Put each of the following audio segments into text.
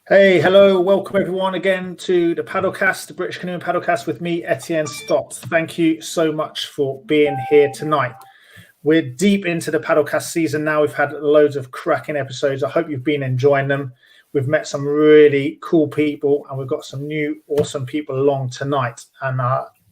Hey, hello, welcome everyone again to the Paddlecast, the British Canoeing Paddlecast with me, Etienne Stott. Thank you so much for being here tonight. We're deep into the Paddlecast season now. We've had loads of cracking episodes. I hope you've been enjoying them. We've met some really cool people and we've got some new awesome people along tonight. And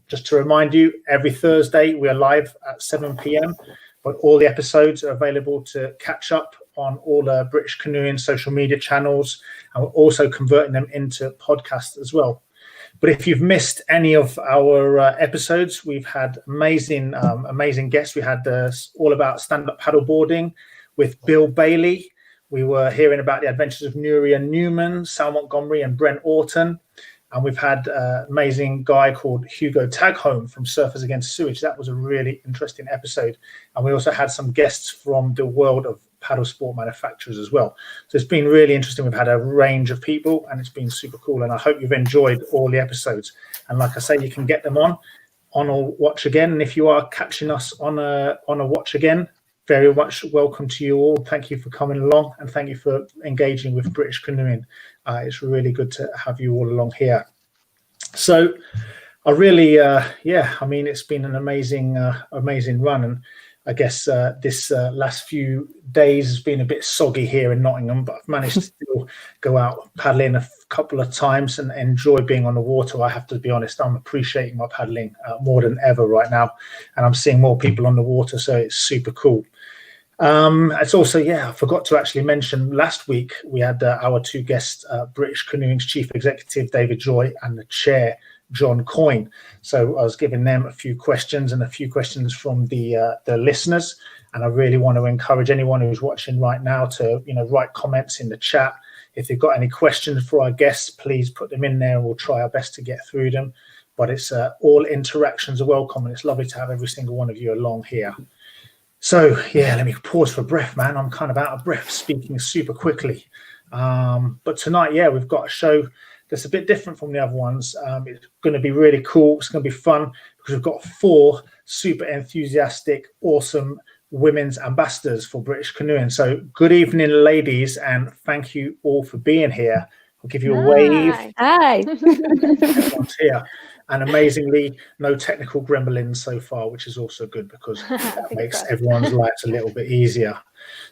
just to remind you, every Thursday we are live at 7 p.m, but all the episodes are available to catch up on all the British Canoeing social media channels, and we're also converting them into podcasts as well. But if you've missed any of our episodes, we've had amazing guests. We had all about stand-up paddleboarding with Bill Bailey. We were hearing about the adventures of Nuria Newman, Sal Montgomery and Brent Orton. And we've had an amazing guy called Hugo Taghome from Surfers Against Sewage. That was a really interesting episode. And we also had some guests from the world of paddle sport manufacturers as well. So it's been really interesting. We've had a range of people and it's been super cool. And I hope you've enjoyed all the episodes. And like I say, you can get them on a watch again. And if you are catching us on a watch again, very much welcome to you all. Thank you for coming along and thank you for engaging with British Canoeing. It's really good to have you all along here. So I really, I mean, it's been an amazing run. And I guess this last few days has been a bit soggy here in Nottingham, but I've managed to still go out paddling a couple of times and enjoy being on the water. I have to be honest, I'm appreciating my paddling more than ever right now. And I'm seeing more people on the water, so it's super cool. It's also, I forgot to actually mention, last week we had our two guests, British Canoeing's Chief Executive David Joy and the Chair John Coyne. So I was giving them a few questions and a few questions from the listeners, and I really want to encourage anyone who's watching right now to write comments in the chat. If they've got any questions for our guests, please put them in there and we'll try our best to get through them. But it's all interactions are welcome, and it's lovely to have every single one of you along here. So, let me pause for breath, man. I'm kind of out of breath speaking super quickly. But tonight, we've got a show that's a bit different from the other ones. It's going to be really cool. It's going to be fun because we've got 4 super enthusiastic, awesome women's ambassadors for British Canoeing. So good evening, ladies, and thank you all for being here. I'll give you a wave. Hi. Everyone's here. And amazingly, no technical gremlins so far, which is also good because that makes everyone's lives a little bit easier.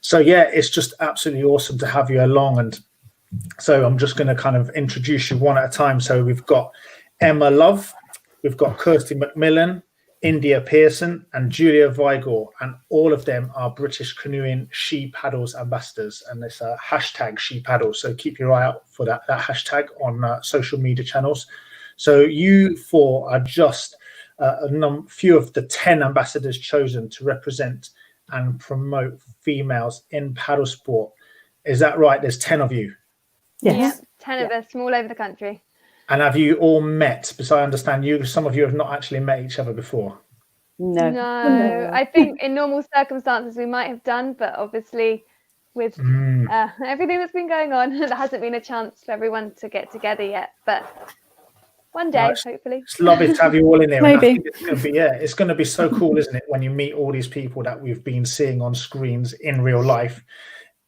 So, it's just absolutely awesome to have you along. And so I'm just going to kind of introduce you one at a time. So we've got Emma Love, we've got Kirsty McMillan, India Pearson, and Julia Vigor, and all of them are British Canoeing She Paddles ambassadors, and it's a hashtag She Paddles. So keep your eye out for that hashtag on social media channels. So you 4 are just a few of the 10 ambassadors chosen to represent and promote females in paddle sport. Is that right? There's 10 of you. Yes. Yeah, 10 of us from all over the country. And have you all met? Because I understand some of you have not actually met each other before. No. I think in normal circumstances we might have done, but obviously with everything that's been going on, there hasn't been a chance for everyone to get together yet. But one day, hopefully. It's lovely to have you all in there. Maybe. And I think it's going to be so cool, isn't it, when you meet all these people that we've been seeing on screens in real life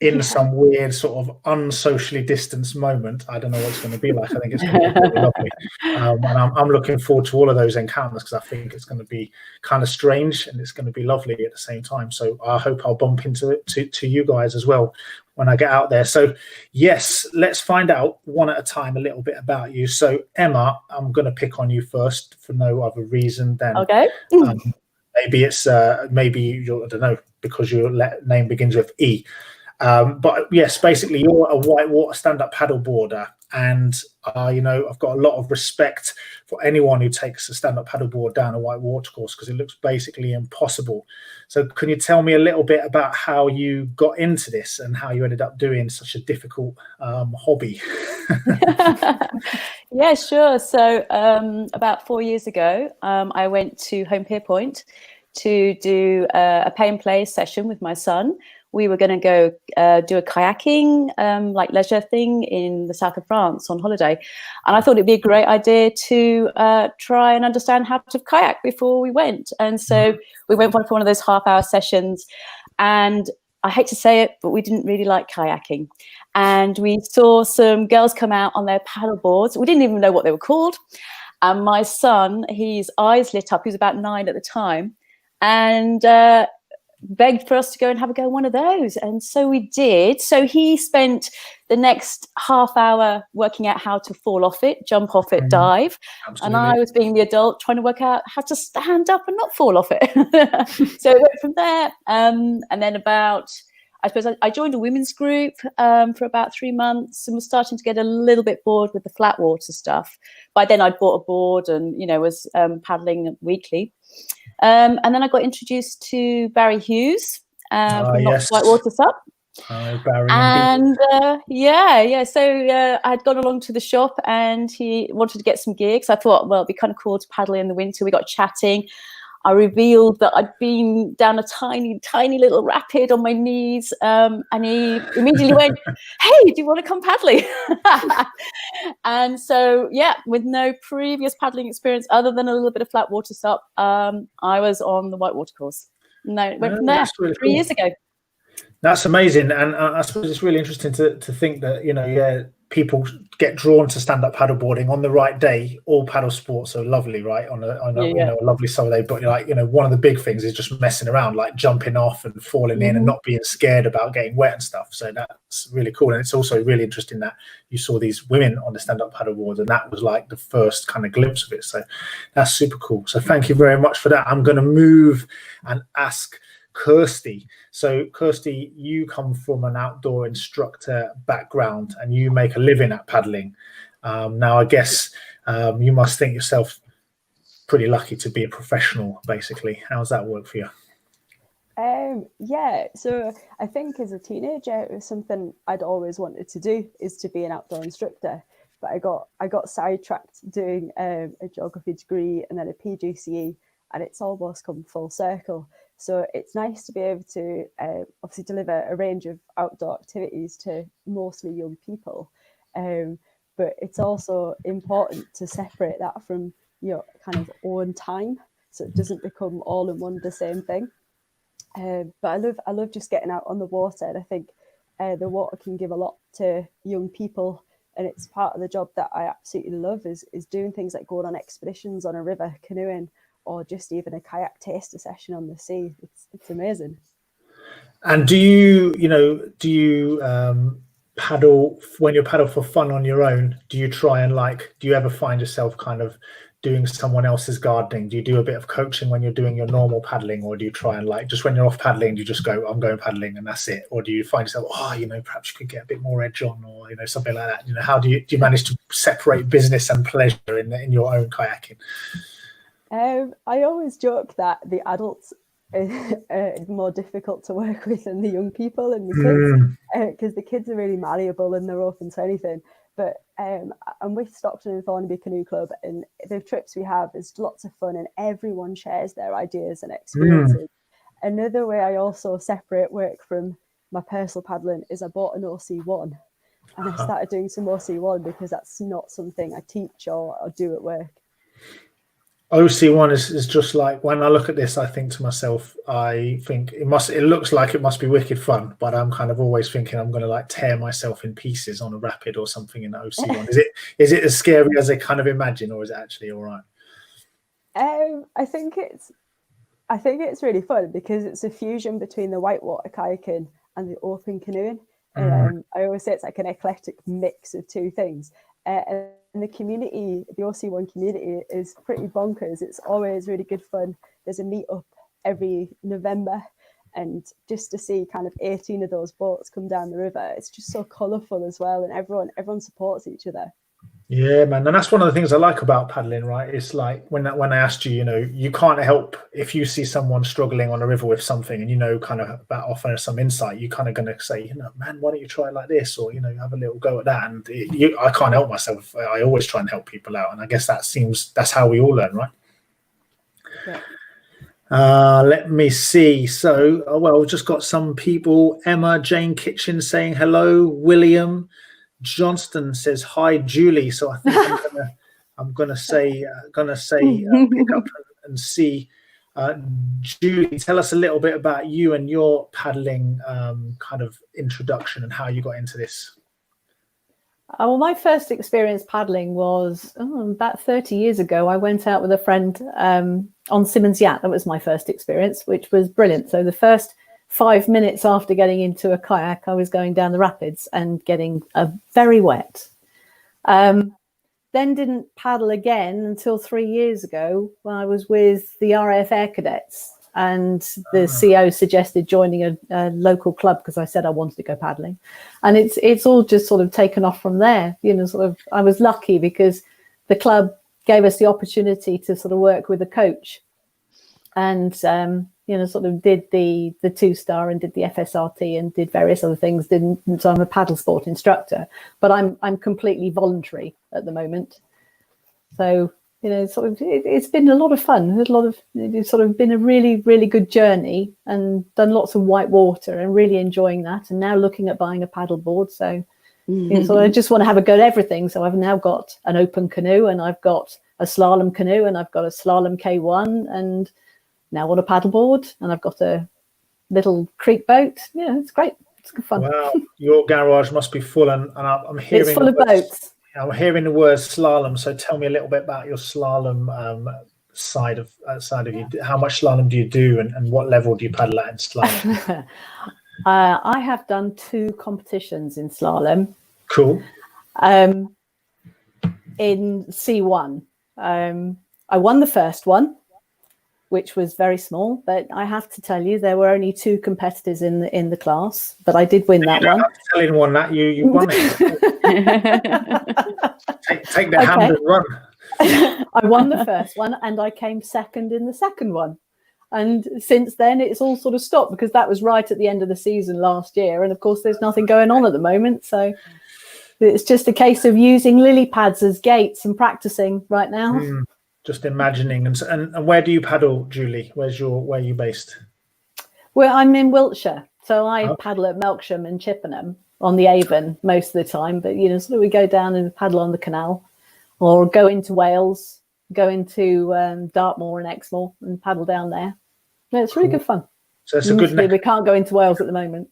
in some weird sort of unsocially distanced moment. I don't know what it's going to be like. I think it's going to be really lovely. And I'm looking forward to all of those encounters because I think it's going to be kind of strange and it's going to be lovely at the same time. So I hope I'll bump into it to you guys as well when I get out there. So yes, let's find out one at a time a little bit about you. So Emma, I'm going to pick on you first for no other reason than maybe it's maybe you're, I don't know, because your name begins with E. But yes, basically you're a whitewater stand-up paddleboarder, and I've got a lot of respect for anyone who takes a stand-up paddleboard down a whitewater course because it looks basically impossible. So can you tell me a little bit about how you got into this and how you ended up doing such a difficult hobby? Yeah, sure. So about 4 years ago, I went to Home Pier Point to do a pay and play session with my son. We were going to go do a kayaking, like leisure thing in the south of France on holiday. And I thought it'd be a great idea to try and understand how to kayak before we went. And so we went for one of those half-hour sessions. And I hate to say it, but we didn't really like kayaking. And we saw some girls come out on their paddle boards. We didn't even know what they were called. And my son, his eyes lit up. He was about 9 at the time, and begged for us to go and have a go at one of those. And so we did. So he spent the next half hour working out how to fall off it, jump off it, dive. Absolutely. And I was being the adult trying to work out how to stand up and not fall off it. So it went from there. And then I joined a women's group for about 3 months, and was starting to get a little bit bored with the flat water stuff. By then I'd bought a board and, was paddling weekly. And then I got introduced to Barry Hughes from yes. Whitewater Sup. Hi, Barry. And so I'd gone along to the shop, and he wanted to get some gigs. I thought, well, it'd be kind of cool to paddle in the winter. We got chatting. I revealed that I'd been down a tiny, tiny little rapid on my knees, and he immediately went, "Hey, do you want to come paddling?" And so, with no previous paddling experience other than a little bit of flat water sup, I was on the whitewater course. No, went from there really 3 years ago. That's amazing, and I suppose it's really interesting to think that people get drawn to stand-up paddleboarding on the right day. All paddle sports are lovely, right? On a lovely summer day, but one of the big things is just messing around, like jumping off and falling in and not being scared about getting wet and stuff. So that's really cool, and it's also really interesting that you saw these women on the stand-up paddleboard, and that was like the first kind of glimpse of it. So that's super cool. So thank you very much for that. I'm going to move and ask Kirsty. So Kirsty, you come from an outdoor instructor background and you make a living at paddling. Now I guess you must think yourself pretty lucky to be a professional, basically. How's that work for you? So I think as a teenager it was something I'd always wanted to do, is to be an outdoor instructor, but I got sidetracked doing a geography degree and then a PGCE, and it's almost come full circle. So it's nice to be able to obviously deliver a range of outdoor activities to mostly young people. But it's also important to separate that from your kind of own time, so it doesn't become all in one the same thing. But I love just getting out on the water, and I think the water can give a lot to young people, and it's part of the job that I absolutely love is doing things like going on expeditions on a river, canoeing, or just even a kayak taster session on the sea. It's amazing. And do you paddle, when you paddle for fun on your own, do you try and do you ever find yourself kind of doing someone else's gardening? Do you do a bit of coaching when you're doing your normal paddling, or do you try and just when you're off paddling, do you just go, I'm going paddling and that's it? Or do you find yourself, perhaps you could get a bit more edge on, or, something like that? How do you manage to separate business and pleasure in your own kayaking? I always joke that the adults are more difficult to work with than the young people and the kids, because the kids are really malleable and they're open to anything. But I'm with Stockton and Thornaby Canoe Club, and the trips we have is lots of fun, and everyone shares their ideas and experiences. Another way I also separate work from my personal paddling is I bought an OC1, and I started doing some OC1 because that's not something I teach or do at work. OC1 is just like, when I look at this, I think to myself, I think it looks like it must be wicked fun, but I'm kind of always thinking I'm going to tear myself in pieces on a rapid or something in OC1. Is it as scary as I kind of imagine, or is it actually all right? I think it's really fun because it's a fusion between the whitewater kayaking and the open canoeing. I always say it's like an eclectic mix of two things. And the community, the OC1 community, is pretty bonkers. It's always really good fun. There's a meet-up every November, and just to see kind of 18 of those boats come down the river, it's just so colourful as well, and everyone supports each other. Yeah, man, and that's one of the things I like about paddling, right? It's like when I asked you, you can't help if you see someone struggling on a river with something, and kind of about offering some insight, you're kind of going to say, man, why don't you try it like this, or have a little go at that. And I can't help myself. I always try and help people out, and I guess that's how we all learn, right? Yeah. Let me see. So, we've just got some people. Emma Jane Kitchen saying hello. William Johnston says hi, Julie. So I think I'm gonna say pick up and see Julie, tell us a little bit about you and your paddling kind of introduction and how you got into this. Well, my first experience paddling was about 30 years ago. I went out with a friend on Simmons Yacht. That was my first experience, which was brilliant. So the first 5 minutes after getting into a kayak, I was going down the rapids and getting very wet. Then didn't paddle again until 3 years ago when I was with the RAF Air Cadets, and the CO suggested joining a local club because I said I wanted to go paddling, and it's all just sort of taken off from there. I was lucky because the club gave us the opportunity to sort of work with a coach, and sort of did the 2-star and did the FSRT and did various other things. So I'm a paddle sport instructor, but I'm completely voluntary at the moment. So it's been a lot of fun. It's sort of been a really, really good journey, and done lots of white water and really enjoying that. And now looking at buying a paddle board. So, so I just want to have a go at everything. So I've now got an open canoe, and I've got a slalom canoe, and I've got a slalom K1, and now on a paddleboard, and I've got a little creek boat. Yeah, it's great. It's good fun. Wow, your garage must be full, and I'm hearing it's full of boats. I'm hearing the word slalom. So tell me a little bit about your slalom side of you. How much slalom do you do, and what level do you paddle at in slalom? I have done 2 competitions in slalom. Cool. In C1, I won the first one, which was very small, but I have to tell you, there were only 2 competitors in the class, but I did win that one. I'm telling one that you won it. take the hand and run. I won the first one, and I came second in the second one. And since then, it's all sort of stopped because that was right at the end of the season last year. And of course, there's nothing going on at the moment. So it's just a case of using lily pads as gates and practicing right now. Just imagining. And where do you paddle, Julie? Where are you based? Well, I'm in Wiltshire, so I paddle at Melksham and Chippenham on the Avon most of the time. But so we go down and paddle on the canal, or go into Wales, go into Dartmoor and Exmoor and paddle down there. Yeah, it's really good fun. So it's a good. We can't go into Wales at the moment.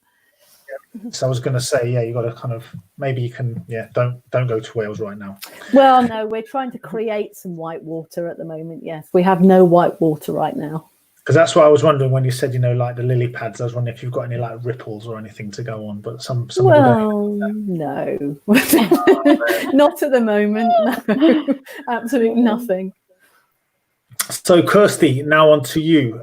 So I was going to say, you got to kind of, maybe you can, don't go to Wales right now. Well, no, we're trying to create some white water at the moment. Yes, we have no white water right now. Because that's what I was wondering when you said, like the lily pads. I was wondering if you've got any like ripples or anything to go on. But some well, no, not at the moment. No, absolutely nothing. So Kirsty, now on to you.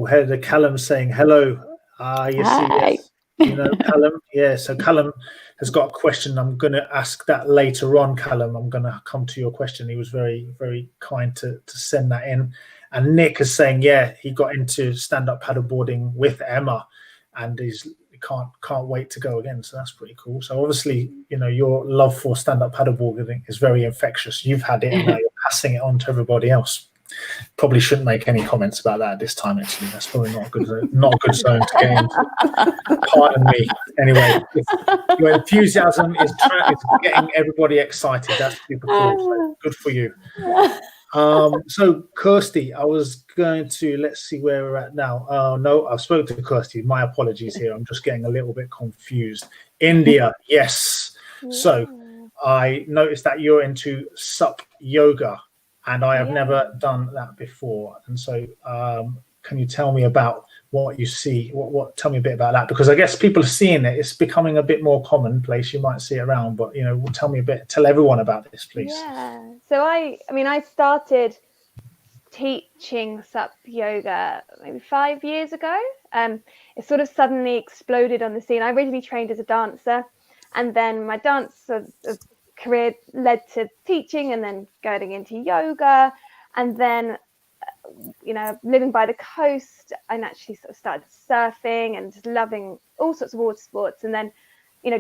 Heather Callum saying hello. Yes. Callum. Yeah, so Callum has got a question. I'm going to ask that later on, Callum. I'm going to come to your question. He was very, very kind to send that in. And Nick is saying, he got into stand-up paddleboarding with Emma, and he can't wait to go again. So that's pretty cool. So obviously, your love for stand-up paddleboarding is very infectious. You've had it, and now you're passing it on to everybody else. Probably shouldn't make any comments about that at this time. Actually, that's probably not a good zone to get into. Pardon me. Anyway, your enthusiasm is getting everybody excited. That's super cool. So good for you. So Kirsty, I was going to, let's see where we're at now. No, I've spoken to Kirsty. My apologies here. I'm just getting a little bit confused. India, yes. So I noticed that you're into sup yoga. And I have never done that before. And so can you tell me about what you see? Tell me a bit about that, because I guess people are seeing it. It's becoming a bit more commonplace. You might see it around, but tell everyone about this, please. Yeah. So I started teaching sup yoga maybe 5 years ago. It sort of suddenly exploded on the scene. I originally trained as a dancer, and then my dance career led to teaching, and then going into yoga, and then living by the coast, I naturally sort of started surfing and just loving all sorts of water sports, and then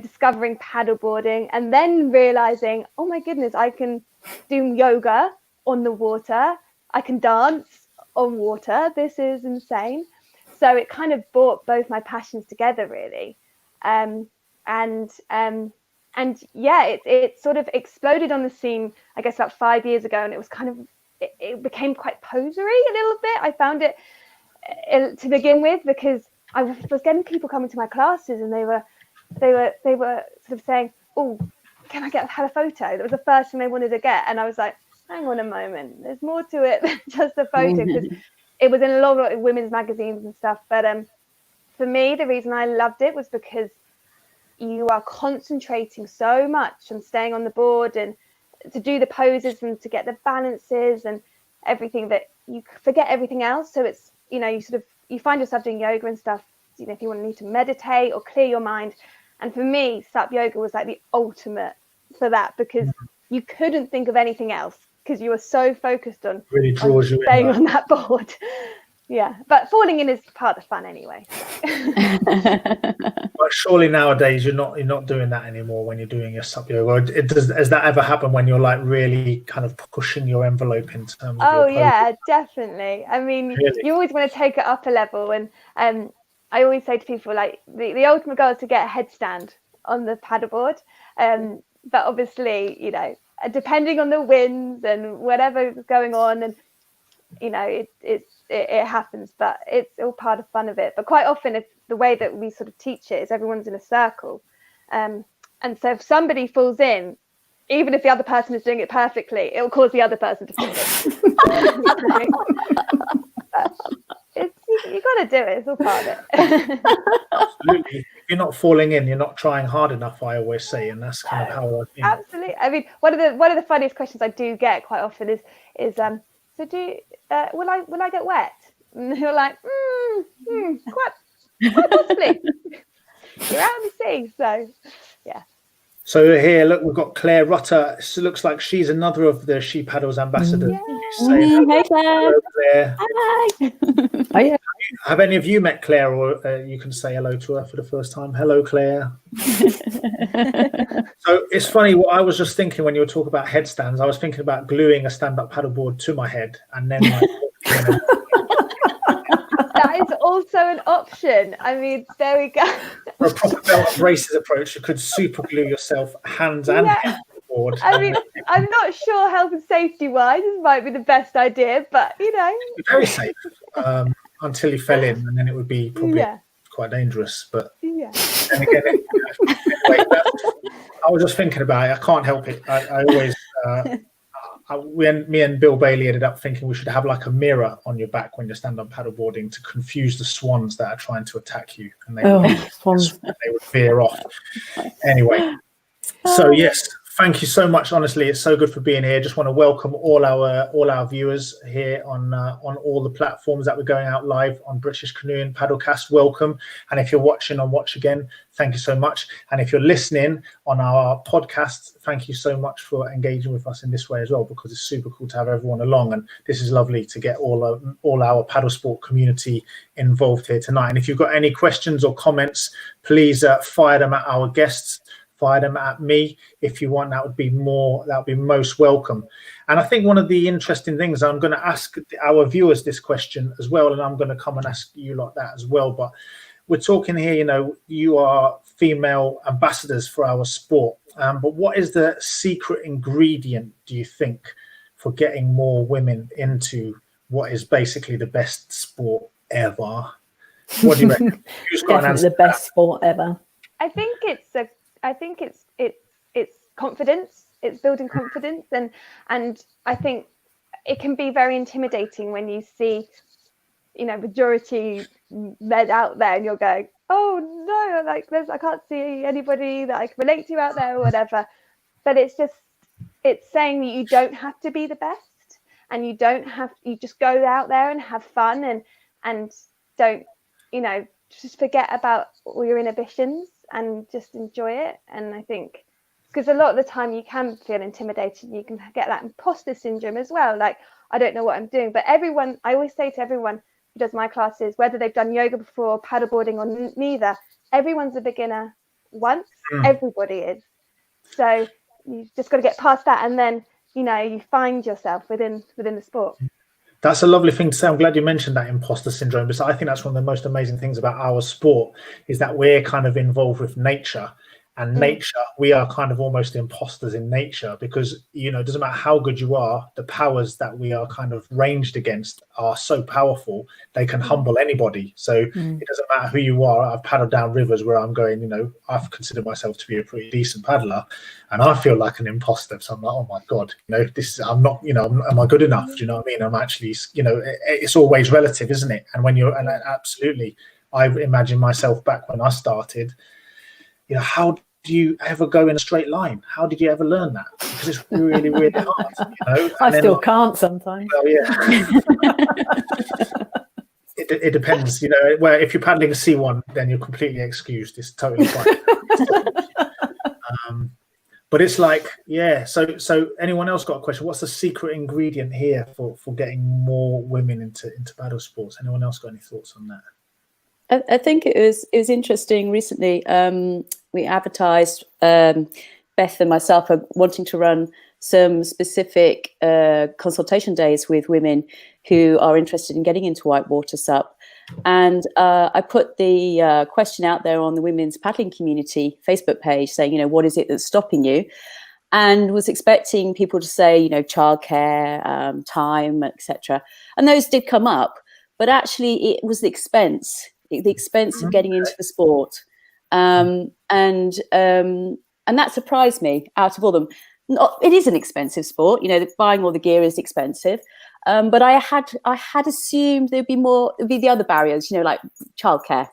discovering paddleboarding, and then realizing, oh my goodness, I can do yoga on the water, I can dance on water, this is insane. So it kind of brought both my passions together, really. It sort of exploded on the scene, I guess, about 5 years ago, and it was kind of, it became quite posery a little bit. I found it to begin with, because I was getting people coming to my classes and they were sort of saying, oh, can I have a photo? That was the first thing they wanted to get. And I was like, hang on a moment, there's more to it than just a photo, because it was in a lot of women's magazines and stuff. But for me, the reason I loved it was because you are concentrating so much on staying on the board and to do the poses and to get the balances and everything, that you forget everything else. So it's, you find yourself doing yoga and stuff, if you need to meditate or clear your mind. And for me, SUP yoga was like the ultimate for that, because you couldn't think of anything else because you were so focused on really draws you staying in, on that board. Yeah, but falling in is part of the fun anyway. But surely nowadays you're not doing that anymore when you're doing your SUP yoga. Has that ever happened when you're like really kind of pushing your envelope in terms of Oh your yeah, definitely. I mean, Really? you always want to take it up a level, and I always say to people, like, the ultimate goal is to get a headstand on the paddleboard, but obviously, depending on the winds and whatever's going on, and it happens, but it's all part of fun of it. But quite often, it's the way that we sort of teach it is everyone's in a circle, and so if somebody falls in, even if the other person is doing it perfectly, it will cause the other person to fall in. You got to do it. It's all part of it. Absolutely. If you're not falling in, you're not trying hard enough, I always say, and that's kind of how I think. Absolutely. I mean, one of the funniest questions I do get quite often is so will I get wet? And you're like, quite possibly. You're out in the sea, so yeah. So here, look, we've got Claire Rutter. It looks like she's another of the She Paddles ambassadors. Yeah. Hey, Claire. Hello, Claire. Hi. Hiya. Have any of you met Claire, or you can say hello to her for the first time? Hello, Claire. So it's funny, what I was just thinking when you were talking about headstands, I was thinking about gluing a stand-up paddleboard to my head and then That is also an option. I mean, there we go. for a proper belt and braces approach, you could super glue yourself hands and head to the board. I mean, I'm not sure health and safety wise this might be the best idea, but very safe until you fell in, and then it would be probably quite dangerous. But yeah. then again, anyway, I was just thinking about it. I can't help it. I always, me and Bill Bailey ended up thinking we should have like a mirror on your back when you're stand-up paddleboarding to confuse the swans that are trying to attack you, and they would veer off. Anyway, so yes. Thank you so much. Honestly, it's so good for being here. Just want to welcome all our viewers here on all the platforms that we're going out live on British Canoeing Paddlecast. Welcome, and if you're watching on Watch Again, thank you so much. And if you're listening on our podcast, thank you so much for engaging with us in this way as well, because it's super cool to have everyone along. And this is lovely to get all our paddle sport community involved here tonight. And if you've got any questions or comments, please fire them at our guests. Fire them at me if you want. That would be most welcome. And I think one of the interesting things, I'm going to ask our viewers this question as well, and I'm going to come and ask you like that as well. But we're talking here, you are female ambassadors for our sport, but what is the secret ingredient, do you think, for getting more women into what is basically the best sport ever? What do you reckon? Definitely the best sport ever. I think it's confidence. It's building confidence, and I think it can be very intimidating when you see, majority men out there, and you're going, oh no, like I can't see anybody that I can relate to out there or whatever. But it's saying that you don't have to be the best, and you just go out there and have fun, and don't, just forget about all your inhibitions and just enjoy it. And I think, because a lot of the time you can feel intimidated, you can get that imposter syndrome as well, like I don't know what I'm doing. But I always say to everyone who does my classes, whether they've done yoga before, paddleboarding, or neither, everyone's a beginner once. Everybody is. So you've just got to get past that, and then you find yourself within the sport. That's a lovely thing to say. I'm glad you mentioned that imposter syndrome, because I think that's one of the most amazing things about our sport, is that we're kind of involved with nature, And nature, we are kind of almost imposters in nature, because it doesn't matter how good you are, the powers that we are kind of ranged against are so powerful, they can humble anybody. So it doesn't matter who you are. I've paddled down rivers where I'm going, I've considered myself to be a pretty decent paddler, and I feel like an imposter. So I'm like, oh my God, I'm not, am I good enough? Do you know what I mean? I'm actually, it's always relative, isn't it? And and absolutely, I imagine myself back when I started, how do you ever go in a straight line? How did you ever learn that? Because it's really, really hard. I still can't sometimes. Well, yeah. It depends, where if you're paddling a C1, then you're completely excused. It's totally fine. But it's like, yeah. So anyone else got a question? What's the secret ingredient here for getting more women into paddle sports? Anyone else got any thoughts on that? I think it was interesting recently. We advertised, Beth and myself are wanting to run some specific consultation days with women who are interested in getting into whitewater SUP. And I put the question out there on the Women's Paddling Community Facebook page saying, what is it that's stopping you? And was expecting people to say, childcare, time, etc. And those did come up, but actually it was the expense of getting into the sport. And that surprised me out of all them. It is an expensive sport, buying all the gear is expensive. But I had assumed there'd be the other barriers, like childcare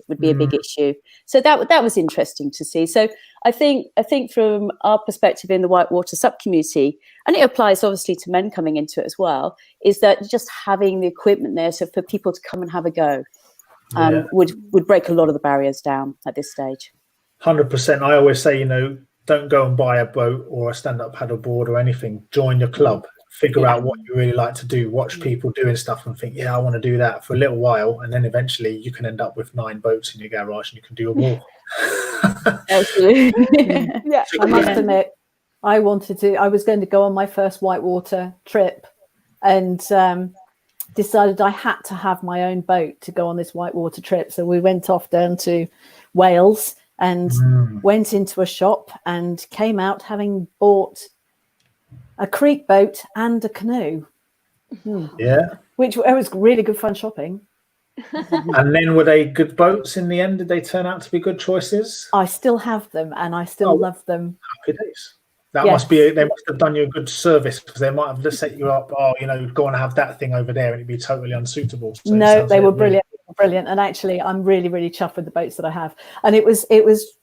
would be a big issue. So that was interesting to see. So I think from our perspective in the whitewater SUP community, and it applies obviously to men coming into it as well, is that just having the equipment there, so for people to come and have a go, would break a lot of the barriers down at this stage. 100%. I always say, don't go and buy a boat or a stand-up paddle board or anything. Join your club. Figure out what you really like to do. Watch people doing stuff and think, I want to do that for a little while, and then eventually you can end up with 9 boats in your garage and you can do them all. Absolutely. Yeah. I must admit, I was going to go on my first whitewater trip, and decided I had to have my own boat to go on this whitewater trip. So we went off down to Wales and went into a shop and came out having bought a creek boat and a canoe. Yeah. Which it was really good fun shopping. And then were they good boats in the end? Did they turn out to be good choices? I still have them and I still love them. Happy days. That must be, they must have done you a good service, because they might have just set you up, go and have that thing over there, and it'd be totally unsuitable. So no, they were brilliant. Brilliant. And actually I'm really, really chuffed with the boats that I have. And it was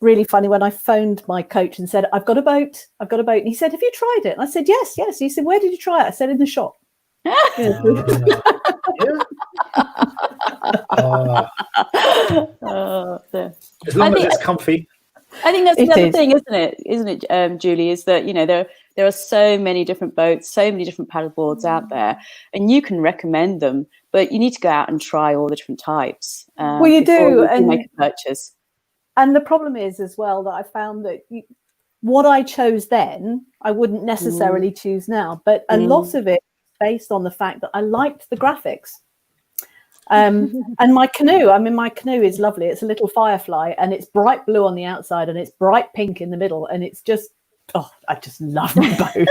really funny when I phoned my coach and said, I've got a boat. And he said, have you tried it? And I said, yes. He said, where did you try it? I said, in the shop. As long as it's comfy. I think that's the other thing, isn't it, Julie, is that, there are so many different boats, so many different paddle boards out there, and you can recommend them, but you need to go out and try all the different types. Well, you do, and make a purchase. And the problem is as well that I found that what I chose then, I wouldn't necessarily choose now, but a lot of it is based on the fact that I liked the graphics. And my canoe is lovely. It's a little Firefly, and it's bright blue on the outside and it's bright pink in the middle, and it's just I just love the boat.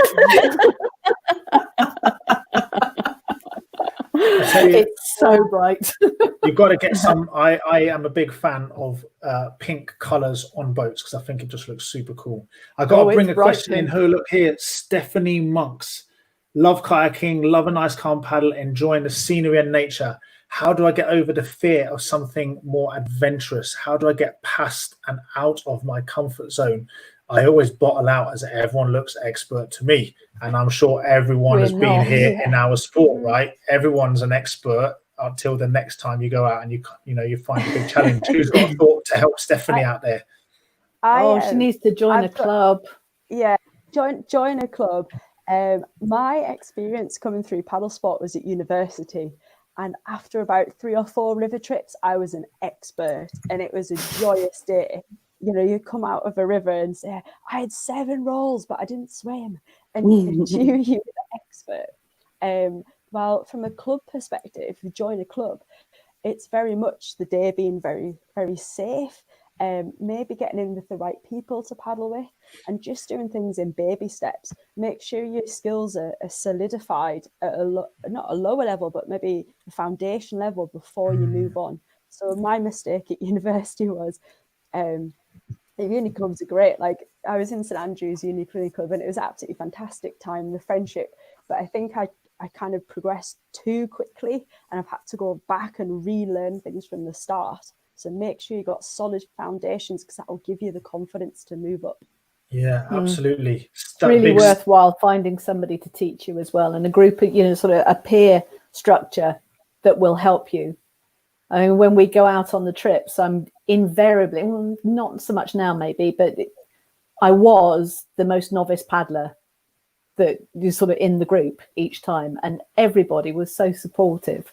It's so bright. You've got to get some. I am a big fan of pink colours on boats, because I think it just looks super cool. I got to bring a question in. Look here, Stephanie Monks. Love kayaking, love a nice calm paddle, enjoying the scenery and nature. How do I get over the fear of something more adventurous? How do I get past and out of my comfort zone? I always bottle out as everyone looks expert to me. And I'm sure everyone has been here in our sport, right? Everyone's an expert until the next time you go out and you find a big challenge. Who's got a thought to help Stephanie out there? She needs to join a club. Yeah, join a club. My experience coming through paddle sport was at university. And after about 3 or 4 river trips, I was an expert, and it was a joyous day. You come out of a river and say, I had 7 rolls, but I didn't swim. And you were the expert. Well, from a club perspective, if you join a club, it's very much the day being very, very safe. maybe getting in with the right people to paddle with, and just doing things in baby steps. Make sure your skills are solidified at not a lower level, but maybe a foundation level before you move on. So my mistake at university was the uni clubs are great. Like, I was in St Andrews Uni Clinic Club, and it was absolutely fantastic time, the friendship. But I think I kind of progressed too quickly, and I've had to go back and relearn things from the start. So make sure you've got solid foundations, because that will give you the confidence to move up. Yeah, absolutely. It's really worthwhile finding somebody to teach you as well, and a group of, sort of a peer structure that will help you. I mean, when we go out on the trips, I'm invariably, well, not so much now maybe, but I was the most novice paddler that was sort of in the group each time, and everybody was so supportive.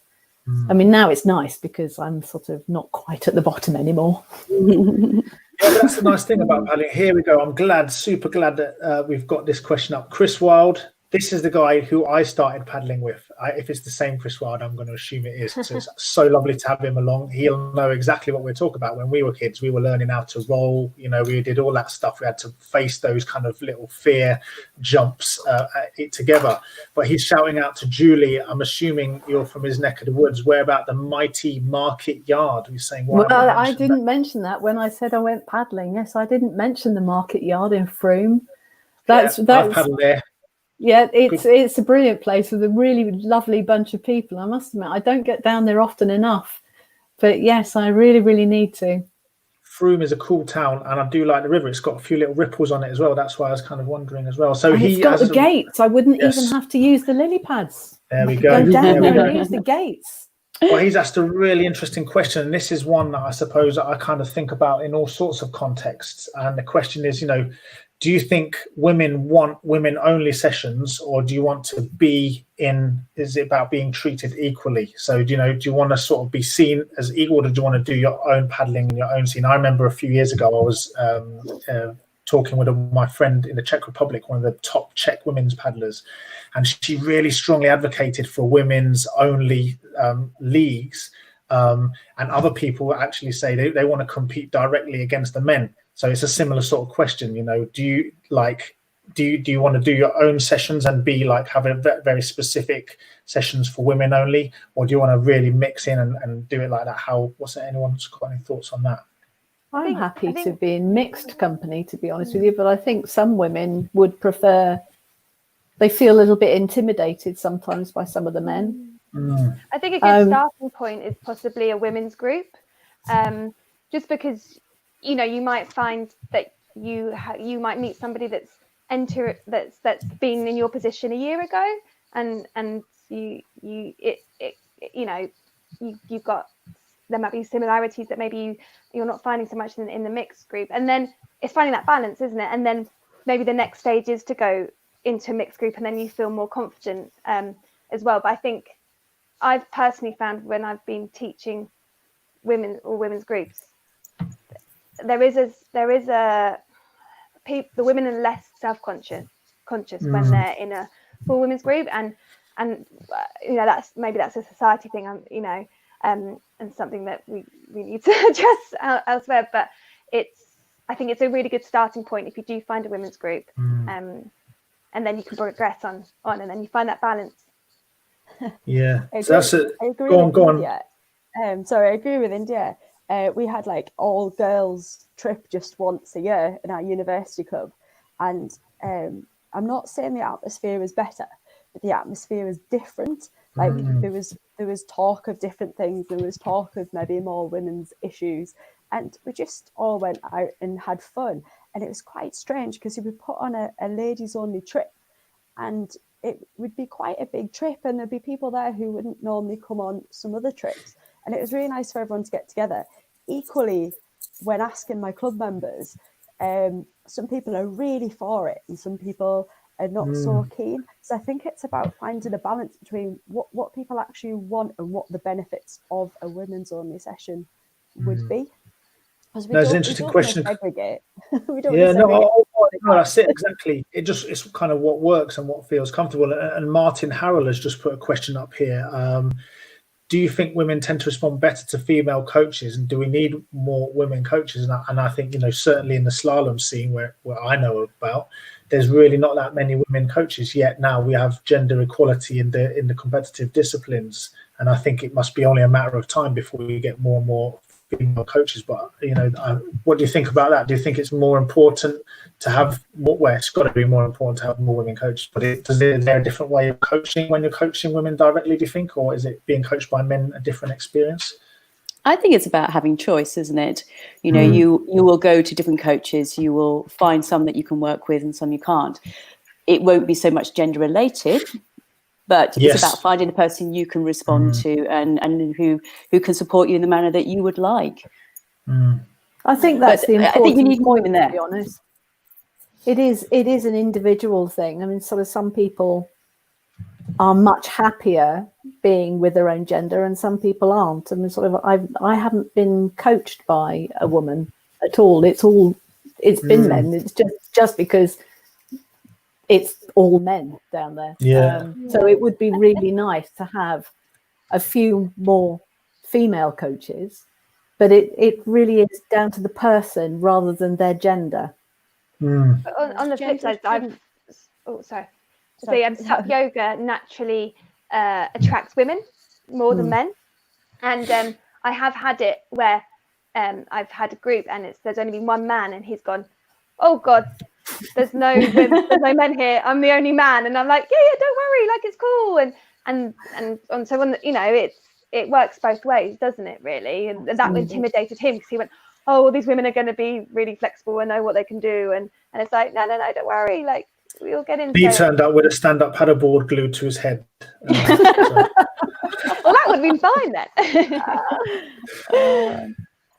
I mean, now it's nice because I'm sort of not quite at the bottom anymore. Yeah, that's the nice thing about paddling. Here we go. I'm super glad that we've got this question up. Chris Wilde. This is the guy who I started paddling with. If it's the same Chris Wilde, I'm going to assume it is. So it's so lovely to have him along. He'll know exactly what we're talking about. When we were kids, we were learning how to roll. We did all that stuff. We had to face those kind of little fear jumps together. But he's shouting out to Julie. I'm assuming you're from his neck of the woods. Where about the mighty Market Yard? He's saying, well, I didn't mention that when I said I went paddling. Yes, I didn't mention the Market Yard in Frome. That's I've paddled there. Yeah, it's a brilliant place with a really lovely bunch of people. I must admit, I don't get down there often enough, but yes, I really, really need to. Frome is a cool town, and I do like the river. It's got a few little ripples on it as well. That's why I was kind of wondering as well. So it's got the gates. I wouldn't even have to use the lily pads. There we go. Go down there and use the gates. Well, he's asked a really interesting question, and this is one that I suppose I kind of think about in all sorts of contexts. And the question is, do you think women want women-only sessions, or do you want to be is it about being treated equally? So, do you want to sort of be seen as equal, or do you want to do your own paddling in your own scene? I remember a few years ago, I was talking with my friend in the Czech Republic, one of the top Czech women's paddlers, and she really strongly advocated for women's only leagues. And other people actually say they want to compete directly against the men. So it's a similar sort of question, do you want to do your own sessions and have a very specific sessions for women only, or do you want to really mix in and do it like that? Anyone's got any thoughts on that? I'm happy to be in mixed company, to be honest with you, but I think some women would prefer, they feel a little bit intimidated sometimes by some of the men. I think a good starting point is possibly a women's group, just because you might find that you might meet somebody that's been in your position a year ago, and you've got, there might be similarities that maybe you're not finding so much in the mixed group, and then it's finding that balance, isn't it? And then maybe the next stage is to go into a mixed group, and then you feel more confident as well. But I think I've personally found when I've been teaching women's groups, the women are less self-conscious when they're in a full women's group, and that's a society thing, and something that we need to address elsewhere. But I think it's a really good starting point if you do find a women's group, and then you can progress on, and then you find that balance. Yeah, so that's it. Go on. Sorry, I agree with India. We had all girls trip just once a year in our university club, and I'm not saying the atmosphere is better, but the atmosphere is different. There was talk of different things. There was talk of maybe more women's issues, and we just all went out and had fun. And it was quite strange because we put on a ladies only trip, and it would be quite a big trip, and there'd be people there who wouldn't normally come on some other trips. And it was really nice for everyone to get together. Equally, when asking my club members, some people are really for it and some people are not so keen. So I think it's about finding a balance between what people actually want and what the benefits of a women's only session would be. That's an interesting question. We don't that's it, exactly. It's kind of what works and what feels comfortable. And Martin Harrell has just put a question up here. do you think women tend to respond better to female coaches, and do we need more women coaches? And I think, certainly in the slalom scene where I know about, there's really not that many women coaches yet. Now we have gender equality in the competitive disciplines, and I think it must be only a matter of time before we get more and more female coaches. But what do you think about that? Do you think it's more important to have more? Well, it's got to be more important to have more women coaches. But is there a different way of coaching when you're coaching women directly, do you think, or is it being coached by men a different experience? I think it's about having choice, isn't it? You will go to different coaches. You will find some that you can work with and some you can't. It won't be so much gender related, but it's about finding the person you can respond to and who can support you in the manner that you would like. I think that's the important I think you need more in there. To be honest, it is an individual thing. I mean, sort of some people are much happier being with their own gender, and some people aren't. I mean, I haven't been coached by a woman at all. It's been men. It's just because it's all men down there. So it would be really nice to have a few more female coaches, but it really is down to the person rather than their gender. But on the flip side, Tap yoga naturally attracts women more than men, and I have had it where I've had a group and there's only been one man, and he's gone, oh God, there's no men here, I'm the only man, and I'm like, yeah, don't worry, like, it's cool, and so on. It works both ways, doesn't it, really? And that intimidated him, because he went, oh, well, these women are going to be really flexible and know what they can do, and it's like, no, don't worry, like, we'll get into it. He turned up with a stand-up paddleboard glued to his head. Well, that would have been fine then.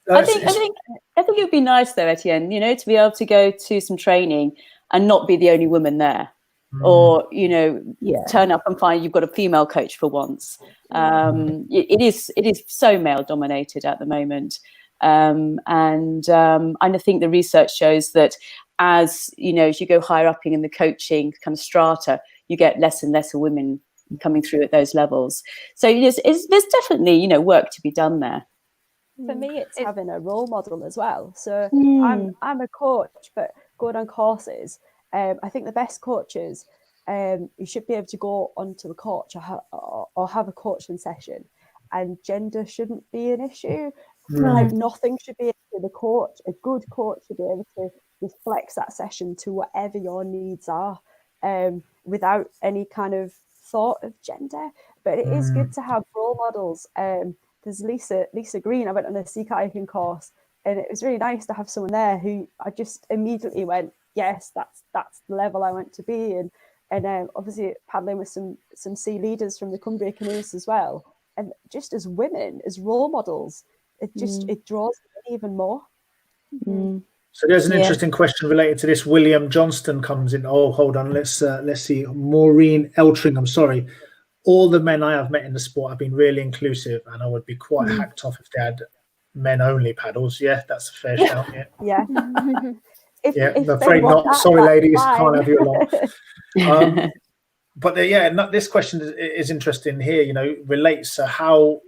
I think it would be nice though, Etienne, to be able to go to some training and not be the only woman there, or turn up and find you've got a female coach for once. It is so male dominated at the moment, and I think the research shows that as you go higher up in the coaching kind of strata, you get less and less women coming through at those levels. So there's definitely work to be done there. For me, it's having a role model as well. So I'm a coach, but going on courses, I think the best coaches, you should be able to go onto a coach or have a coaching session, and gender shouldn't be an issue. Like, nothing should be able to. A good coach should be able to flex that session to whatever your needs are, without any kind of thought of gender. But it is good to have role models. There's Lisa Green. I went on a sea kayaking course, and it was really nice to have someone there who I just immediately went, yes, that's the level I want to be. And obviously paddling with some sea leaders from the Cumbria canoes as well. And just as women, as role models, it draws even more. So there's an interesting question related to this. William Johnston comes in. Oh, hold on. Let's see. Maureen Eltringham. Sorry. All the men I have met in the sport have been really inclusive, and I would be quite hacked off if they had men-only paddles. Yeah, that's a fair shout. Yeah. I'm afraid not. Sorry, ladies, can't have you along. But this question is interesting here. Relates to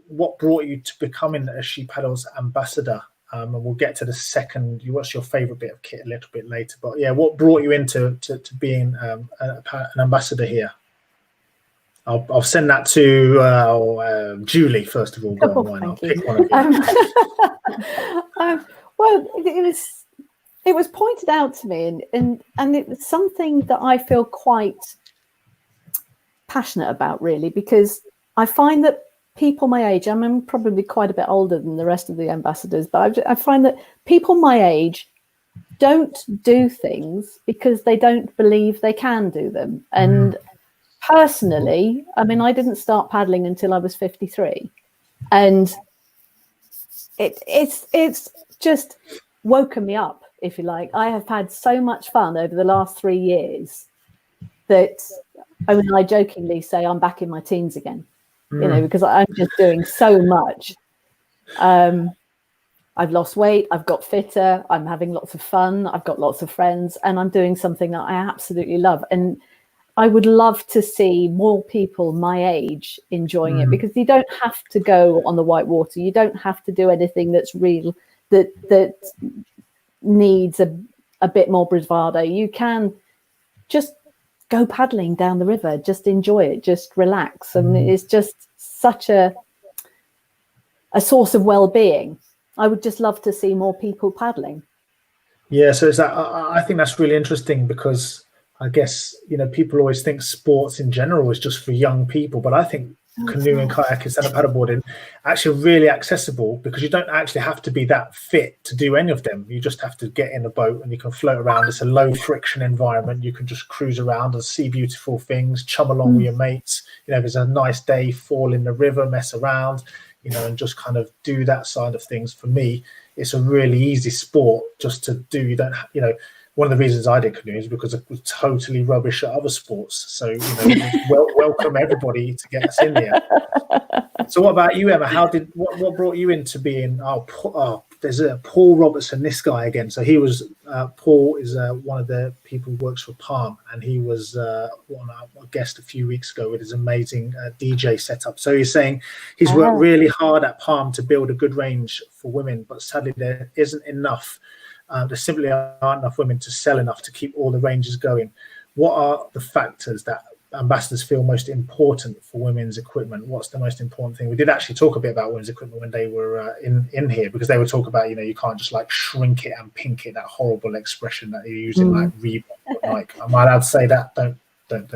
what brought you to becoming a She Paddles ambassador. And we'll get to the second. What's your favourite bit of kit a little bit later? But what brought you into being an ambassador here? I'll send that to Julie first of all. Go on, why not? Pick one of you. Well, it was pointed out to me, and it was something that I feel quite passionate about, really, because I find that people my age, I'm probably quite a bit older than the rest of the ambassadors, but I find that people my age don't do things because they don't believe they can do them. And personally, I didn't start paddling until I was 53, and it's just woken me up, if you like. I have had so much fun over the last 3 years that I jokingly say I'm back in my teens again, because I'm just doing so much. I've lost weight, I've got fitter, I'm having lots of fun, I've got lots of friends, and I'm doing something that I absolutely love. And I would love to see more people my age enjoying it, because you don't have to go on the white water. You don't have to do anything that's real, that needs a bit more bravado. You can just go paddling down the river, just enjoy it, just relax. And it's just such a source of well-being. I would just love to see more people paddling. Yeah, so it's that. I think that's really interesting, because I guess, people always think sports in general is just for young people, but I think canoeing, kayaking, stand-up paddleboarding actually really accessible, because you don't actually have to be that fit to do any of them. You just have to get in a boat and you can float around. It's a low friction environment. You can just cruise around and see beautiful things, chum along with your mates. If it's a nice day, fall in the river, mess around, and just kind of do that side of things. For me, it's a really easy sport just to do. You don't, one of the reasons I did canoe is because I was totally rubbish at other sports. So, welcome everybody to get us in here. So what about you, Emma? What brought you into being, there's a Paul Robertson, this guy again. So he was, Paul is one of the people who works for Palm, and he was a guest a few weeks ago with his amazing DJ setup. So he's saying he's worked really hard at Palm to build a good range for women, but sadly there isn't enough. There simply aren't enough women to sell enough to keep all the ranges going. What are the factors that ambassadors feel most important for women's equipment? What's the most important thing? We did actually talk a bit about women's equipment when they were in here, because they would talk about, you can't just like shrink it and pink it, that horrible expression that you're using, like Reebok or Nike. Am I allowed to say that? Don't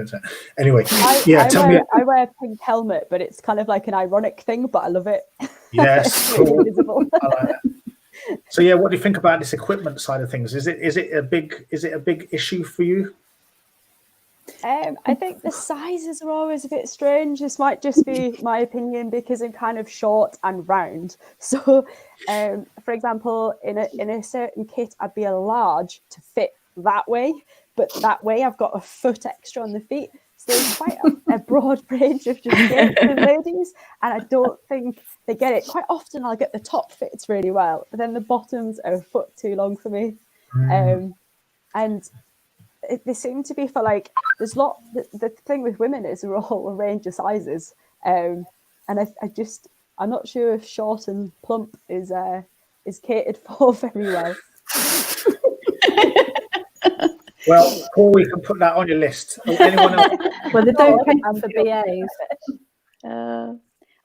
say. Anyway, I wear a pink helmet, but it's kind of like an ironic thing, but I love it. Yes, cool. Really visible. I like that. So what do you think about this equipment side of things? Is it a big issue for you? I think the sizes are always a bit strange. This might just be my opinion, because I'm kind of short and round. So, for example, in a certain kit, I'd be a large to fit that way, but that way I've got a foot extra on the feet. So there's quite a broad range of just gents and ladies, and I don't think they get it. Quite often I'll get the top fits really well, but then the bottoms are a foot too long for me. And they seem to be for like, the thing with women is they're all a range of sizes. And I'm not sure if short and plump is catered for very well. Well, Paul, we can put that on your list. Anyone else? Well, they don't cater for BAs.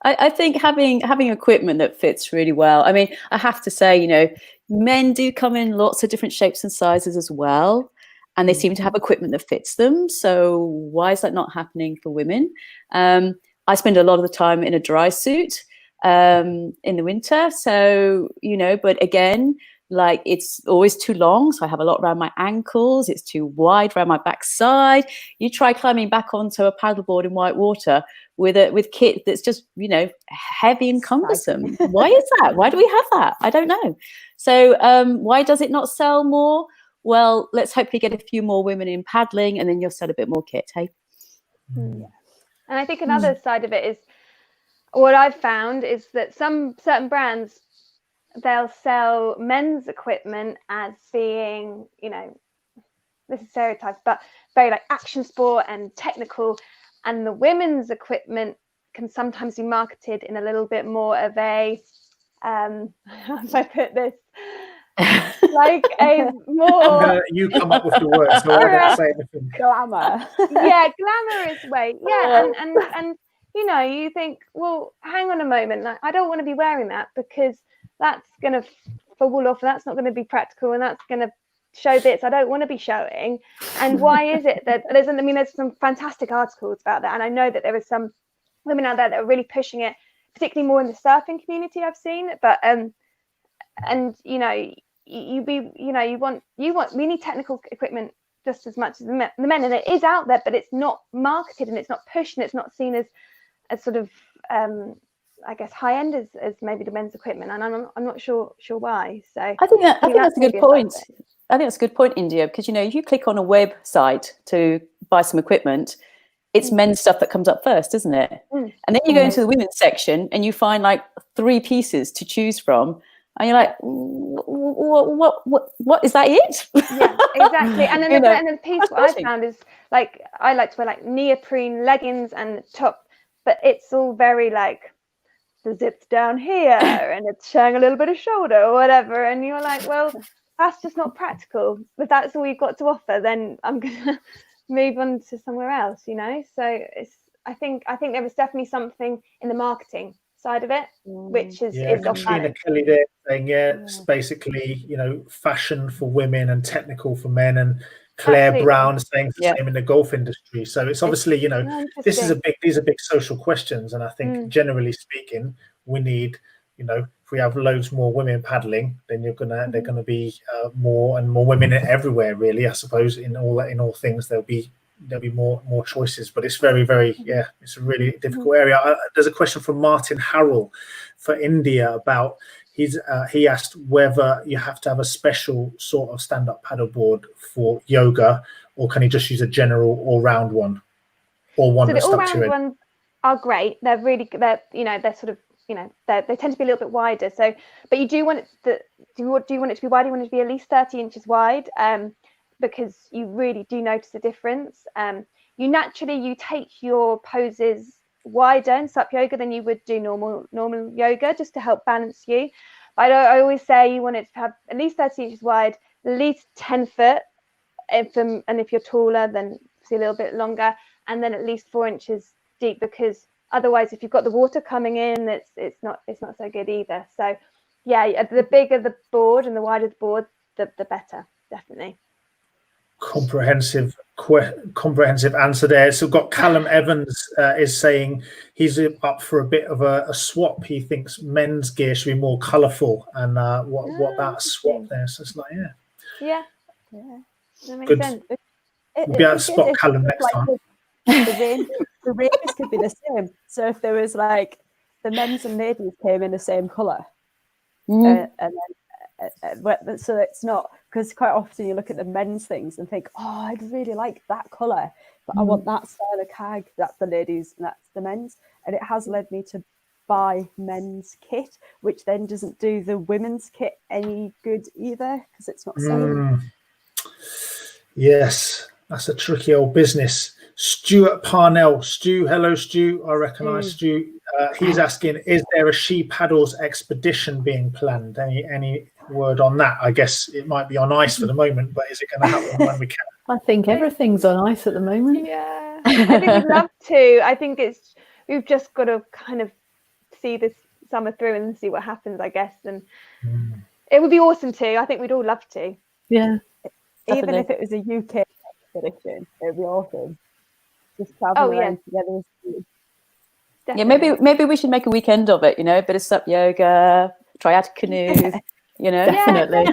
I think having equipment that fits really well. I mean, I have to say, men do come in lots of different shapes and sizes as well, and they seem to have equipment that fits them. So why is that not happening for women? I spend a lot of the time in a dry suit in the winter. So, but again, like it's always too long. So I have a lot around my ankles. It's too wide around my backside. You try climbing back onto a paddleboard in white water with kit that's just, heavy and cumbersome. Why is that? Why do we have that? I don't know. So why does it not sell more? Well, let's hopefully get a few more women in paddling, and then you'll sell a bit more kit, hey? Yeah. And I think another side of it is, what I've found is that certain brands, they'll sell men's equipment as being, this is stereotypes, but very like action sport and technical, and the women's equipment can sometimes be marketed in a little bit more of a, how do I put this? Like a more you come up with the words, so I don't say anything. Glamour. Yeah, glamorous way. Yeah, and you think, well, hang on a moment, like, I don't want to be wearing that, because that's going to fall off, and that's not going to be practical, and that's going to show bits I don't want to be showing. And why is it that there's some fantastic articles about that, and I know that there are some women out there that are really pushing it, particularly more in the surfing community, I've seen. But we need technical equipment just as much as the men, and it is out there, but it's not marketed, and it's not pushed, and it's not seen as sort of I guess high end as maybe the men's equipment, and I'm not sure why. So I think that's a good point. I think that's a good point, India, because if you click on a website to buy some equipment, it's men's stuff that comes up first, isn't it? And then you go into the women's section and you find like 3 pieces to choose from, And you're like, what is that it? Yeah, exactly. And then You know, and then the piece what I found is like I like to wear like neoprene leggings and top, but it's all very like the zips down here and it's showing a little bit of shoulder or whatever. And you're like, well, that's just not practical. If that's all you've got to offer, then I'm gonna move on to somewhere else, you know. So it's I think there was definitely something in the marketing side of it, which is off Katrina balance. Kelly there saying, it's basically, fashion for women and technical for men, and Claire Absolutely. Brown saying the same in the golf industry. So it's obviously, these are big social questions, and I think generally speaking, we need, if we have loads more women paddling, then they're gonna be more and more women everywhere. Really, I suppose in all things there'll be more choices, but it's very, very it's a really difficult area. There's a question from Martin Harrell for India about he asked whether you have to have a special sort of stand-up paddleboard for yoga, or can you just use a general all-round one, or one that's stuck to it? The all-round ones are great. They're really they're sort of they tend to be a little bit wider. So, but you do want it do you want it to be wide? You want it to be at least 30 inches wide. Because you really do notice a difference. You take your poses wider in sup yoga than you would do normal yoga, just to help balance you. But I always say you want it to have at least 30 inches wide, at least 10 foot, and if you're taller, then see a little bit longer, and then at least 4 inches deep, because otherwise, if you've got the water coming in, it's not so good either. So, yeah, the bigger the board and the wider the board, the better, definitely. Comprehensive answer there. So we've got Callum Evans is saying he's up for a bit of a swap. He thinks men's gear should be more colourful, and what that swap there. So it's like that makes sense. We'll be able to spot Callum next time. The ranges could be the same. So if there was like the men's and ladies came in the same colour, and then so it's not, because quite often you look at the men's things and think, I'd really like that colour, but I want that style of cag. That's the ladies and that's the men's, and it has led me to buy men's kit, which then doesn't do the women's kit any good either, because it's not selling. Yes, that's a tricky old business. Stuart Parnell, hello Stu, I recognise Stu. He's asking, is there a She Paddles expedition being planned? Any word on that? I guess it might be on ice for the moment, but is it going to happen when we can? I think everything's on ice at the moment. Yeah, I think we'd love to. I think we've just got to kind of see this summer through and see what happens, I guess. And it would be awesome too. I think we'd all love to. Yeah, even if it was a UK expedition, it would be awesome. Just travel around together. Definitely. Yeah, maybe we should make a weekend of it. A bit of sup yoga, triad canoes. Definitely.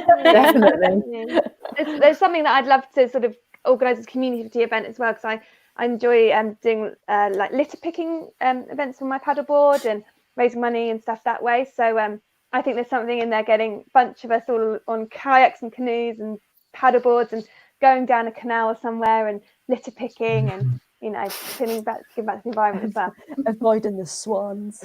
There's something that I'd love to sort of organise as a community event as well, because I enjoy doing like litter picking events on my paddleboard and raising money and stuff that way. So I think there's something in there, getting a bunch of us all on kayaks and canoes and paddleboards and going down a canal somewhere and litter picking and giving back to the environment as well. Avoiding the swans.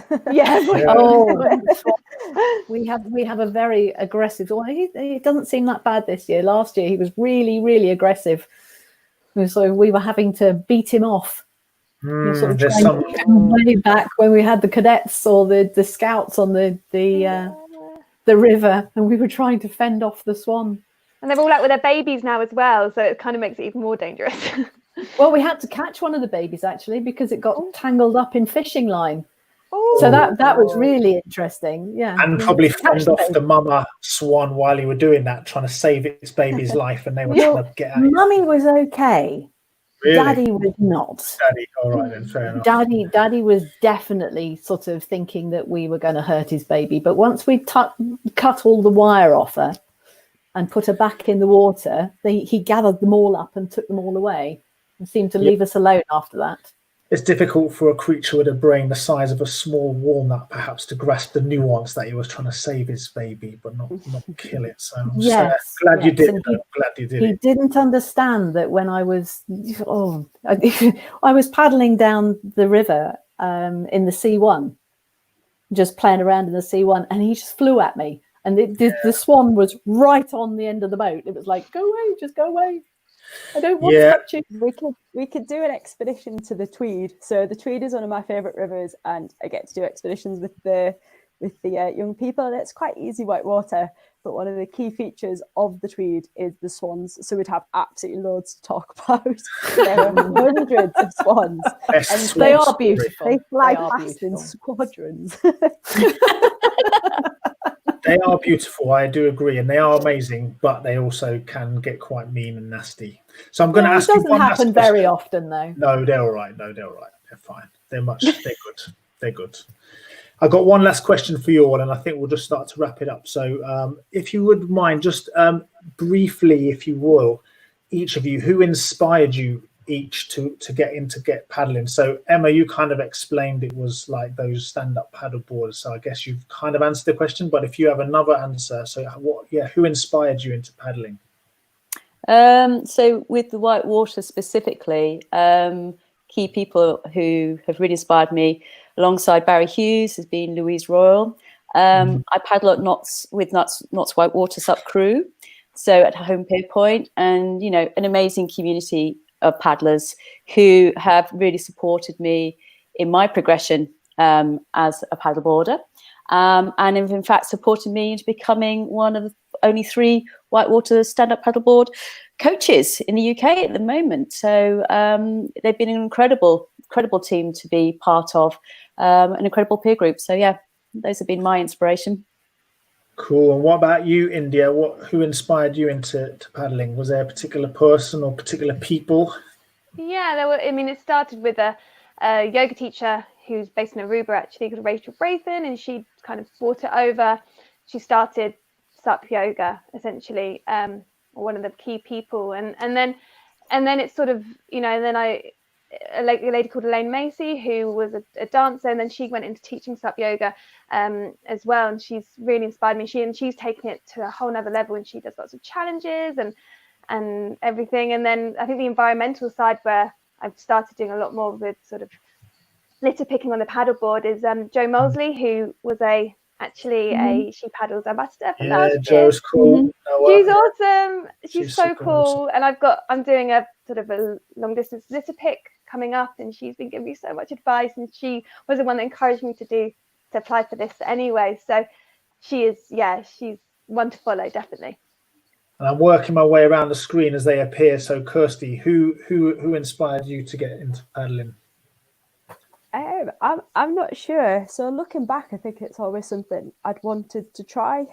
We have a very aggressive one. He doesn't seem that bad this year. Last year he was really, really aggressive, so we were having to beat him off. Sort of trying to get way back when we had the cadets or the scouts on the river, and we were trying to fend off the swan. And they're all out with their babies now as well, so it kind of makes it even more dangerous. Well, we had to catch one of the babies actually, because it got tangled up in fishing line. So that was really interesting. Yeah, and probably fend off the mama swan while you were doing that, trying to save its baby's life, and they were trying to get out. Mummy was okay. Really? Daddy was not. Daddy, all right then, fair enough. Daddy was definitely sort of thinking that we were going to hurt his baby, but once we cut all the wire off her and put her back in the water, he gathered them all up and took them all away and seemed to leave us alone after that. It's difficult for a creature with a brain the size of a small walnut, perhaps, to grasp the nuance that he was trying to save his baby, but not kill it. So I'm glad you did. He didn't understand that when I was I was paddling down the river in the C1, just playing around in the C1, and he just flew at me. And the swan was right on the end of the boat. It was like, go away, just go away. I don't want to touch you. We could do an expedition to the Tweed. So the Tweed is one of my favourite rivers, and I get to do expeditions with the young people. And it's quite easy whitewater, but one of the key features of the Tweed is the swans. So we'd have absolutely loads to talk about. There are hundreds of swans, and they are beautiful. They fly past in squadrons. They are beautiful, I do agree, and they are amazing, but they also can get quite mean and nasty. So I'm going to ask you one last question. It doesn't happen very often, though. No, they're all right. They're fine. They're good. They're good. I've got one last question for you all, and I think we'll just start to wrap it up. So if you would mind, just briefly, if you will, each of you, who inspired you each to get paddling? So Emma, you kind of explained it was like those stand-up paddle boards, so I guess you've kind of answered the question, but if you have another answer, so who inspired you into paddling? So with the whitewater specifically, key people who have really inspired me alongside Barry Hughes has been Louise Royal. I paddle at Knott's Whitewater Sup crew, so at Home Pier Point, and an amazing community of paddlers who have really supported me in my progression as a paddleboarder, and have in fact supported me into becoming one of the only 3 whitewater stand-up paddleboard coaches in the UK at the moment. So they've been an incredible team to be part of, an incredible peer group. So yeah, those have been my inspiration. Cool. And what about you, India? Who inspired you into paddling? Was there a particular person or particular people? Yeah, there were. I mean, it started with a yoga teacher who's based in Aruba, actually, called Rachel Braithen, and she kind of brought it over. She started SUP yoga, essentially, one of the key people, and then it's sort of, and then a lady called Elaine Macy, who was a dancer, and then she went into teaching SUP yoga as well, and she's really inspired me. She's taken it to a whole nother level, and she does lots of challenges and everything. And then I think the environmental side, where I've started doing a lot more with sort of litter picking on the paddleboard, is Jo Mosely, who was actually a She Paddles ambassador for last year. Jo's cool. She's awesome. She's so cool. Awesome. And I'm doing a sort of a long distance litter pick coming up, and she's been giving me so much advice, and she was the one that encouraged me to apply for this anyway. So she's one to follow, definitely. And I'm working my way around the screen as they appear. So Kirsty, who inspired you to get into paddling? I'm not sure. So looking back, I think it's always something I'd wanted to try,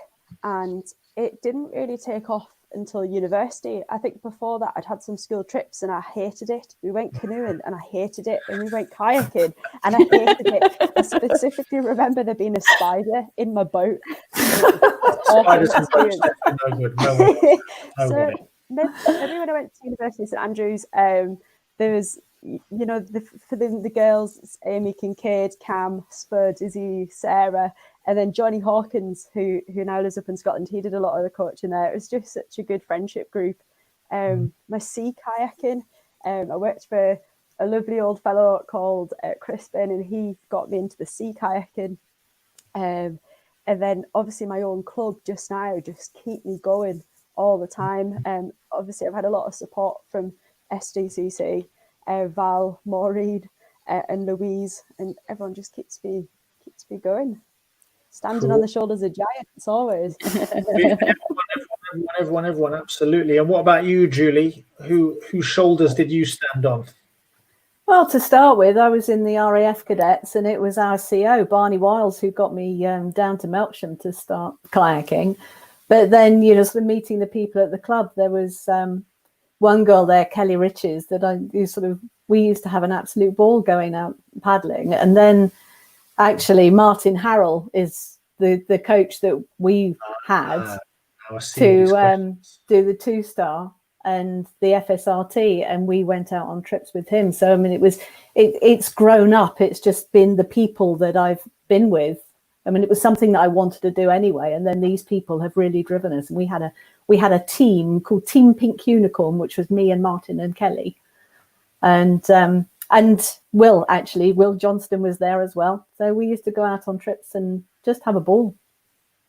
and it didn't really take off until university. I think before that I'd had some school trips and I hated it. We went canoeing and I hated it, and we went kayaking and I hated it. I specifically remember there being a spider in my boat. Spiders in boats, no good. So maybe when I went to University of St Andrews, there was, for the girls, it's Amy Kincaid, Cam, Spud, Izzy, Sarah, and then Johnny Hawkins, who now lives up in Scotland. He did a lot of the coaching there. It was just such a good friendship group. My sea kayaking, I worked for a lovely old fellow called Crispin, and he got me into the sea kayaking. And then obviously my own club just now just keep me going all the time. Obviously I've had a lot of support from SDCC, Val, Maureen, and Louise, and everyone just keeps me going. Standing on the shoulders of giants always. everyone, absolutely. And what about you, Julie? Whose shoulders did you stand on? Well, to start with, I was in the RAF cadets, and it was our CO, Barney Wiles, who got me down to Melksham to start kayaking. But then, sort of meeting the people at the club, there was one girl there, Kelly Riches, that we used to have an absolute ball going out paddling. And then actually Martin Harrell is the coach that we had to do the 2-star and the FSRT, and we went out on trips with him. So I mean, it's grown up. It's just been the people that I've been with. I mean, it was something that I wanted to do anyway, and then these people have really driven us. And we had a team called Team Pink Unicorn, which was me and Martin and Kelly, and Will Johnston was there as well. So we used to go out on trips and just have a ball.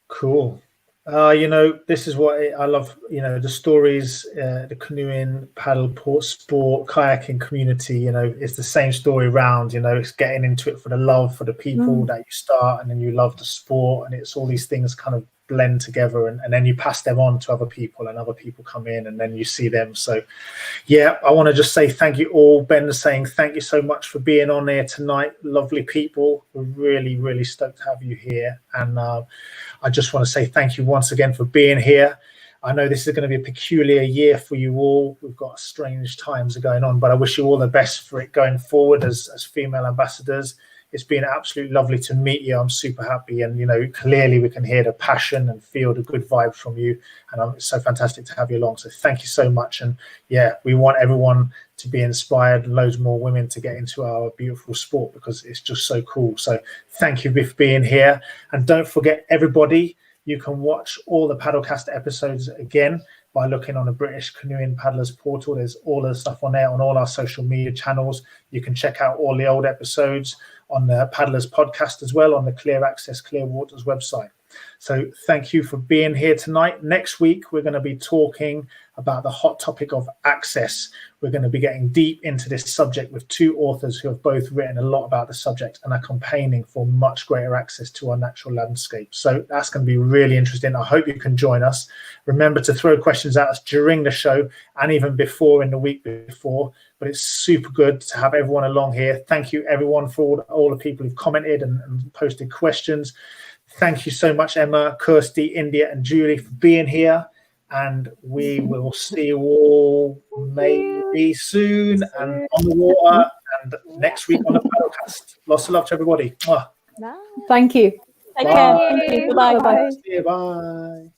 Cool. This is what I love, the stories, the canoeing, paddle sport, kayaking community, it's the same story round, it's getting into it for the love for the people that you start, and then you love the sport, and it's all these things kind of blend together, and then you pass them on to other people, and other people come in, and then you see them. So yeah, I want to just say thank you all. Ben is saying thank you so much for being on there tonight. Lovely people. We're really, really stoked to have you here. And I just want to say thank you once again for being here. I know this is going to be a peculiar year for you all. We've got strange times going on, but I wish you all the best for it going forward as female ambassadors. It's been absolutely lovely to meet you. I'm super happy. And, clearly we can hear the passion and feel the good vibe from you. And it's so fantastic to have you along. So thank you so much. And yeah, we want everyone to be inspired, loads more women to get into our beautiful sport, because it's just so cool. So thank you for being here. And don't forget, everybody, you can watch all the Paddlecast episodes again by looking on the British Canoeing Paddlers portal. There's all the stuff on there on all our social media channels. You can check out all the old episodes on the Paddlers podcast as well on the Clear Access Clear Waters website. So thank you for being here tonight. Next week, we're going to be talking about the hot topic of access. We're going to be getting deep into this subject with two authors who have both written a lot about the subject and are campaigning for much greater access to our natural landscape. So that's going to be really interesting. I hope you can join us. Remember to throw questions at us during the show and even before, in the week before. But it's super good to have everyone along here. Thank you, everyone, for all the people who've commented and posted questions. Thank you so much, Emma, Kirsty, India, and Julie for being here. And we will see you all maybe soon and on the water and next week on the podcast. Lots of love to everybody. Thank you. Take care. Thank you. Bye-bye. See you. Bye.